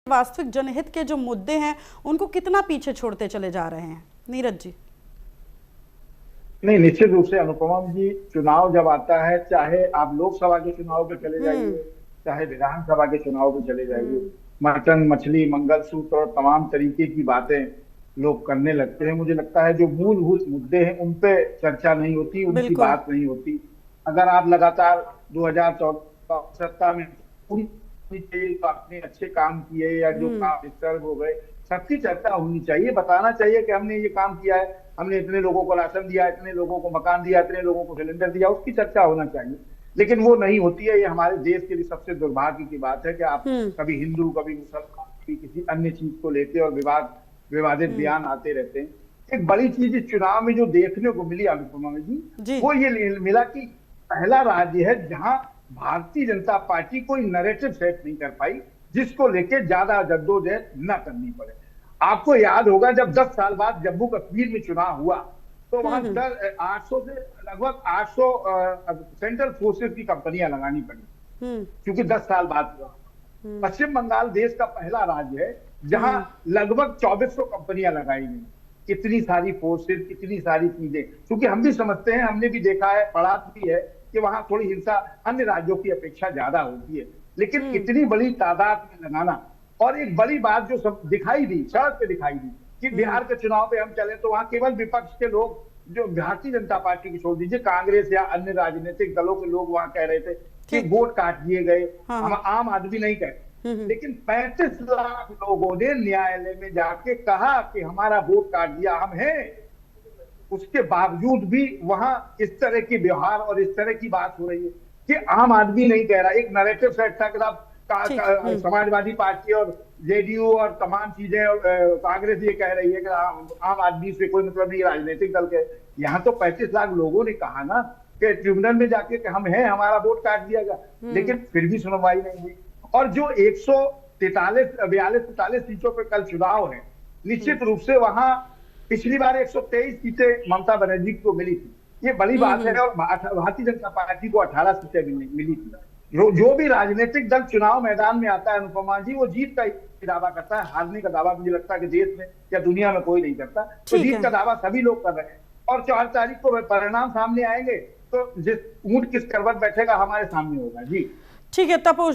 वास्तविक जनहित के जो मुद्दे हैं उनको कितना पीछे छोड़ते चले जा रहे हैं नीरज जी? नहीं, निश्चित रूप से अनुपमा जी, चुनाव जब आता है, चाहे आप लोकसभा के चुनाव पे चले हम्म। जाइए, चाहे विधानसभा के चुनाव पे चले जाइए, हम्म। मटन मछली मंगलसूत्र और तमाम तरीके की बातें लोग करने लगते हैं। मुझे लगता है जो मूलभूत मुद्दे हैं उन पे चर्चा नहीं होती, उनकी बिल्कुल। बात नहीं होती। अगर आप लगातार 2014 सत्ता में पूरी चाहिए तो आपने अच्छे काम किए या जो हम्म। काम डिस्टर्ब हो गए, सबकी चर्चा होनी चाहिए। बताना चाहिए कि हमने ये काम किया है, हमने इतने लोगों को राशन दिया, इतने लोगों को मकान दिया, इतने लोगों को सिलेंडर दिया, उसकी चर्चा होना चाहिए। लेकिन वो नहीं होती है। ये हमारे देश के लिए सबसे दुर्भाग्य की बात है कि आप हम्म। कभी हिंदू, कभी मुसलमान, कभी किसी अन्य चीज को लेते और विवादित हम्म। बयान आते रहते हैं। एक बड़ी चीज इस चुनाव में जो देखने को मिली अनुपमा जी, जी। वो ये मिला कि पहला राज्य है जहां भारतीय जनता पार्टी कोई नैरेटिव सेट नहीं कर पाई जिसको लेके ज्यादा जद्दोजहद न करनी पड़े। आपको याद होगा जब 10 साल बाद जम्मू कश्मीर में चुनाव हुआ तो वहां हम्म। 800 से लगभग 800 सेंट्रल फोर्सेस की कंपनियां लगानी पड़ी, हम्म। क्योंकि 10 साल बाद हुआ। पश्चिम बंगाल देश का पहला राज्य है जहां हम्म। लगभग 2400 कंपनियां लगाई गई। कितनी सारी फोर्सेस, कितनी सारी चीजें, क्योंकि हम भी समझते हैं, हमने भी देखा है, पढ़ा भी है कि वहां थोड़ी हिंसा अन्य राज्यों की अपेक्षा ज्यादा होती है। लेकिन इतनी बड़ी तादाद में लगाना, और एक बड़ी बात जो सब दिखाई दी, सड़क पे दिखाई दी कि बिहार के चुनाव पे हम चले तो वहां केवल विपक्ष के लोग, जो भारतीय जनता पार्टी की छोड़ दीजिए, कांग्रेस या अन्य राजनीतिक दलों के लोग वहां कह रहे थे कि ठीक। वोट काट दिए गए। हाँ हम हाँ। आम आदमी नहीं कहते, लेकिन 35 लाख लोगों ने न्यायालय में जाके कहा कि हमारा वोट काट दिया, हम हैं। उसके बावजूद भी वहां इस तरह की व्यवहार और इस तरह की बात हो रही है कि आम आदमी नहीं कह रहा। एक नैरेटिव सेट था कि ठीक। समाजवादी पार्टी और जेडीयू और तमाम चीजें, कांग्रेस ये कह रही है कि आम आदमी से कोई मतलब नहीं, राजनीतिक दल के। यहाँ तो 35 लाख लोगों ने कहा ना कि ट्रिब्यूनल में जाके कि हम हैं, हमारा वोट काट दिया गया, लेकिन फिर भी सुनवाई नहीं हुई। और जो 143 सीटों पर कल चुनाव है, निश्चित रूप से वहां पिछली बार 123 सीटें ममता बनर्जी को मिली थी, ये बड़ी बात है। और भारतीय जनता पार्टी को 18 सीटें मिली थी। जो भी राजनीतिक दल चुनाव मैदान में आता है अनुपमा जी, वो जीत का दावा करता है। हारने का दावा मुझे लगता है कि देश में या दुनिया में कोई नहीं करता। तो जीत का दावा सभी लोग कर रहे हैं। और 4 तारीख को परिणाम सामने आएंगे तो जिस ऊंट किस करवट बैठेगा हमारे सामने होगा। जी ठीक है तपोज।